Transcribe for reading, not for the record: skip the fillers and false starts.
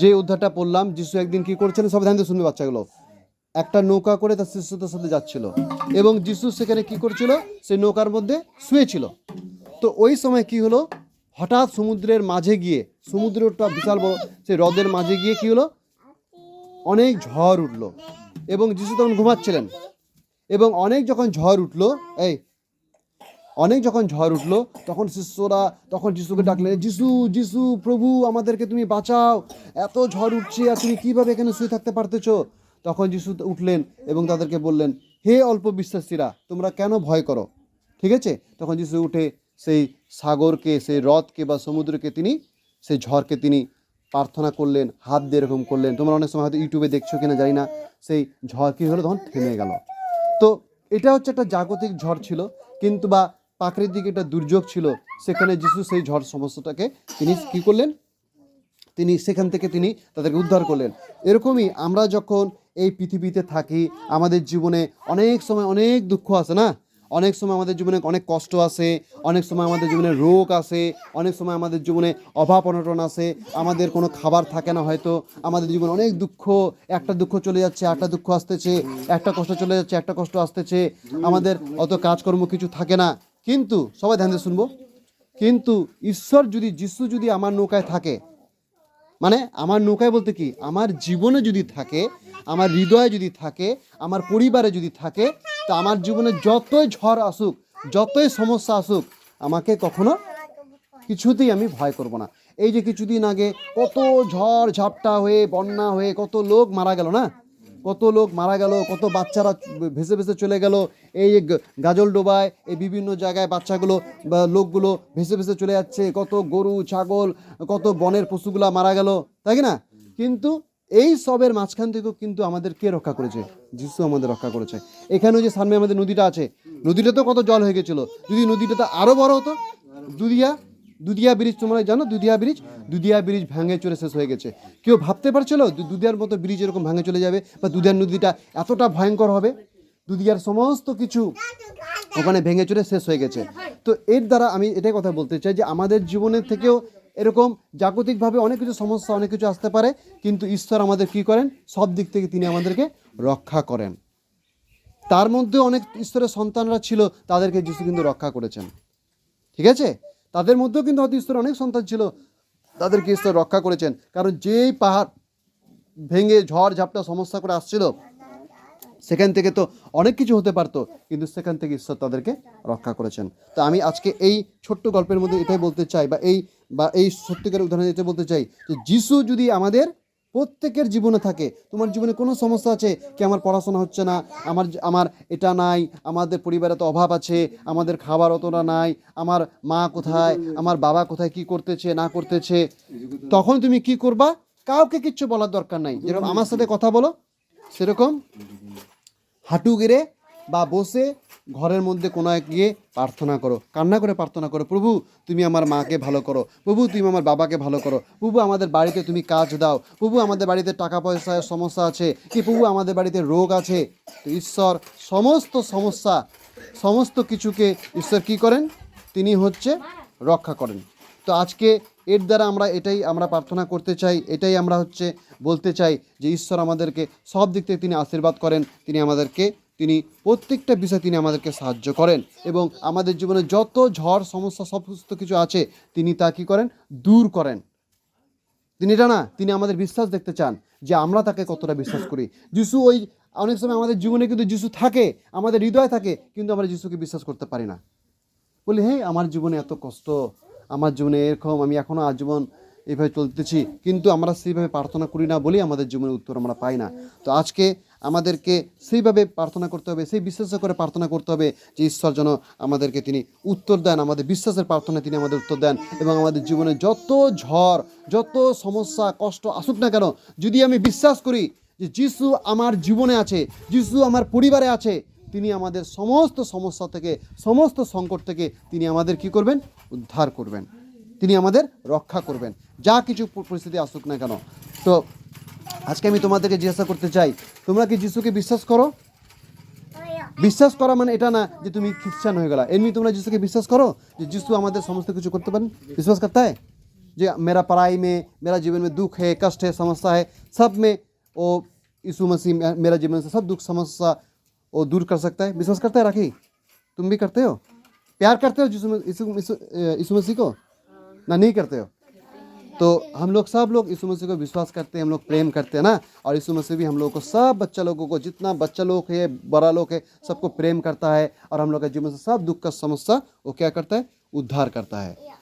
যে উদ্ধারটা পড়লাম, যিশু একদিন কি করছিলেন, সব ধ্যান দিয়ে শুনবে বাচ্চাগুলো, একটা নৌকা করে তার শিষ্যদের সাথে যাচ্ছিল এবং যিশু সেখানে কি করছিল, সেই নৌকার মধ্যে শুয়েছিল। তো ওই সময় কি হলো, হঠাৎ সমুদ্রের মাঝে গিয়ে, সমুদ্রটা বিশাল বড়, সেই হ্রদের মাঝে গিয়ে কি হলো, অনেক ঝড় উঠলো এবং যিশু তখন ঘুমাচ্ছিলেন। এবং অনেক যখন ঝড় উঠলো, তখন শিষ্যরা তখন যিশুকে ডাকলেন, যিশু যিশু প্রভু আমাদেরকে তুমি বাঁচাও, এত ঝড় উঠছে আর তুমি কিভাবে এখানে শুয়ে থাকতে পারতেছো। তখন যিশু উঠলেন এবং তাদেরকে বললেন, হে অল্প বিশ্বাসীরা, তোমরা কেন ভয় করো। ঠিক আছে, তখন যিশু উঠে সেই সাগরকে, সেই হ্রদকে বা সমুদ্রকে তিনি, সেই ঝড়কে তিনি প্রার্থনা করলেন, হাত দিয়ে এরকম করলেন। তোমরা অনেক সময় হয়তো ইউটিউবে দেখছো কিনা জানি না, সেই ঝড় কী হলো, তখন থেমে গেল। তো এটা হচ্ছে একটা জাগতিক ঝড় ছিল, কিন্তু বা প্রাকৃতিক একটা দুর্যোগ ছিল। সেখানে যিশু সেই ঝড় সমস্যাটাকে তিনি কী করলেন, তিনি সেখান থেকে তিনি তাদেরকে উদ্ধার করলেন। এরকমই আমরা যখন এই পৃথিবীতে থাকি, আমাদের জীবনে অনেক সময় অনেক দুঃখ আসে না, অনেক সময় আমাদের জীবনে অনেক কষ্ট আসে, অনেক সময় আমাদের জীবনে রোগ আসে, অনেক সময় আমাদের জীবনে অভাব অনটন আসে, আমাদের কোনো খাবার থাকে না হয়তো, আমাদের জীবনে অনেক দুঃখ, একটা দুঃখ চলে যাচ্ছে একটা দুঃখ আসতেছে, একটা কষ্ট চলে যাচ্ছে একটা কষ্ট আসতেছে, আমাদের অত কাজকর্ম কিছু থাকে না। কিন্তু সবাই ধ্যান দিয়ে শুনবো, কিন্তু ঈশ্বর যদি, যিশু যদি আমার নৌকায় থাকে, মানে আমার নৌকায় বলতে কি, আমার জীবনে যদি থাকে, আমার হৃদয়ে যদি থাকে, আমার পরিবারে যদি থাকে, তো আমার জীবনে যতই ঝড় আসুক, যতই সমস্যা আসুক, আমাকে কখনো কিছুতেই আমি ভয় করব না। এই যে কিছুদিন আগে কত ঝড় ঝাপটা হয়ে, বন্যা হয়ে কত লোক মারা গেল না, কত লোক মারা গেল, কত বাচ্চারা ভেসে ভেসে চলে গেল, এই গাজল ডোবায়, এই বিভিন্ন জায়গায় বাচ্চাগুলো বা লোকগুলো ভেসে ভেসে চলে যাচ্ছে, কত গরু ছাগল, কত বনের পশুগুলা মারা গেল, তাই কি না? কিন্তু এই সবের মাঝখান থেকেও কিন্তু আমাদের কে রক্ষা করেছে? যিশু আমাদের রক্ষা করেছে। এখানেও যে সামনে আমাদের নদীটা আছে, নদীটা তো কত জল হয়ে গেছিলো, যদি নদীটা আরও বড় হতো, দুধিয়া দুধিয়া ব্রিজ, তোমরা জানো দুধিয়া ব্রিজ ভেঙে চলে শেষ হয়ে গেছে। কেউ ভাবতে পারছিল দুধিয়ার মতো ব্রিজ এরকম ভেঙে চলে যাবে, বা দুধিয়ার নদীটা এতটা ভয়ঙ্কর হবে? দুধিয়ার সমস্ত কিছু ওখানে ভেঙে চলে শেষ হয়ে গেছে। তো এর দ্বারা আমি এটাই কথা বলতে চাই যে আমাদের জীবনের থেকেও এরকম জাগতিকভাবে অনেক কিছু সমস্যা, অনেক কিছু আসতে পারে, কিন্তু ঈশ্বর আমাদের কি করেন, সব দিক থেকে তিনি আমাদেরকে রক্ষা করেন। তার মধ্যে অনেক ঈশ্বরের সন্তানরা ছিল, তাদেরকে যিশু কিন্তু রক্ষা করেছেন। ঠিক আছে, তাদের মধ্যেও কিন্তু হয়তো ঈশ্বরের অনেক সন্তান ছিল, তাদেরকে ঈশ্বর রক্ষা করেছেন। কারণ যেই পাহাড় ভেঙে ঝড় ঝাপটা সমস্যা করে আসছিল, সেখান থেকে তো অনেক কিছু হতে পারতো, কিন্তু সেখান থেকে ঈশ্বর তাদেরকে রক্ষা করেছেন। তো আমি আজকে এই ছোট্ট গল্পের মধ্যে এটাই বলতে চাই, বা এই সত্যিকার উদাহরণে এটা বলতে চাই যে যিশু যদি আমাদের প্রত্যেকের জীবনে থাকে, তোমার জীবনে কোনো সমস্যা আছে কি, আমার পড়াশোনা হচ্ছে না, আমার এটা নাই, আমাদের পরিবারে তো অভাব আছে, আমাদের খাবার অতটা নাই, আমার মা কোথায়, আমার বাবা কোথায়, কি করতেছে না করতেছে, তখন তুমি কি করবা? কাউকে কিচ্ছু বলার দরকার নাই, যেরকম আমার সাথে কথা বলো, সেরকম হাঁটু গেড়ে বা বসে ঘরের মধ্যে কোনায় গিয়ে প্রার্থনা করো, কান্না করে প্রার্থনা করো, প্রভু তুমি আমার মাকে ভালো করো, প্রভু তুমি আমার বাবাকে ভালো করো, প্রভু আমাদের বাড়িতে তুমি কাজ দাও, প্রভু আমাদের বাড়িতে টাকা পয়সার সমস্যা আছে কি, প্রভু আমাদের বাড়িতে রোগ আছে। তো ঈশ্বর সমস্ত সমস্যা, সমস্ত কিছুকে ঈশ্বর কি করেন, তিনি হচ্ছে রক্ষা করেন। তো আজকে এর দ্বারা এটাই আমরা প্রার্থনা করতে চাই, এটাই আমরা বলতে চাই যে ঈশ্বর আমাদেরকে সব দিক থেকে তিনি আশীর্বাদ করেন, তিনি প্রত্যেকটা বিষয়ে তিনি আমাদেরকে সাহায্য করেন, এবং আমাদের জীবনে যত ঝড় সমস্যা সমস্ত কিছু আছে, তিনি তা কী করেন, দূর করেন। তিনি এটা না, তিনি আমাদের বিশ্বাস দেখতে চান যে আমরা তাকে কতটা বিশ্বাস করি। যিশু অনেক সময় আমাদের জীবনে কিন্তু যিশু থাকে, আমাদের হৃদয় থাকে, কিন্তু আমরা যিশুকে বিশ্বাস করতে পারি না। বলি, হ্যাঁ আমার জীবনে এত কষ্ট, আমার জীবনে এরকম, আমি এখনও আজীবন এইভাবে চলতেছি, কিন্তু আমরা সেইভাবে প্রার্থনা করি না বলেই আমাদের জীবনের উত্তর আমরা পাই না। তো আজকে আমাদেরকে সেইভাবে প্রার্থনা করতে হবে, সেই বিশ্বাস করে প্রার্থনা করতে হবে যে ঈশ্বর যেন আমাদেরকে তিনি উত্তর দেন, আমাদের বিশ্বাসের প্রার্থনায় তিনি আমাদের উত্তর দেন, এবং আমাদের জীবনে যত ঝড়, যত সমস্যা কষ্ট আসুক না কেন, যদি আমি বিশ্বাস করি যে যিশু আমার জীবনে আছে, যিশু আমার পরিবারে আছে, তিনি আমাদের সমস্ত সমস্যা থেকে, সমস্ত সংকট থেকে তিনি আমাদের কি করবেন, উদ্ধার করবেন, তিনি আমাদের রক্ষা করবেন, যা কিছু পরিস্থিতি আসুক না কেন। তো আজকে আমি তোমাদেরকে জিজ্ঞাসা করতে চাই, তোমরা কি যিশুকে বিশ্বাস করো? বিশ্বাস করা মানে এটা না যে তুমি খ্রিস্টান হয়ে গেলা, এমনি তোমরা যিশুকে বিশ্বাস করো যে যিশু আমাদের সমস্ত কিছু করতে পারেন? বিশ্বাস করতে হয়? जो मेरा पढ़ाई में, मेरा जीवन में दुख है, कष्ट है, समस्या है, सब में वो यीशु मसीह मेरा जीवन से सब दुख समस्या वो दूर कर सकता है। विश्वास करते हैं राखी? तुम भी करते हो? प्यार करते हो यीशु मसीह को ना? नहीं करते हो? तो हम लोग सब लोग यीशु मसीह को विश्वास करते हैं, हम लोग प्रेम करते हैं ना। और यीशु मसीह भी हम लोगों को, सब बच्चा लोगों को, जितना बच्चा लोग है, बड़ा लोग है, सबको प्रेम करता है। और हम लोग के जीवन से सब दुख का समस्या वो क्या करता है? उद्धार करता है।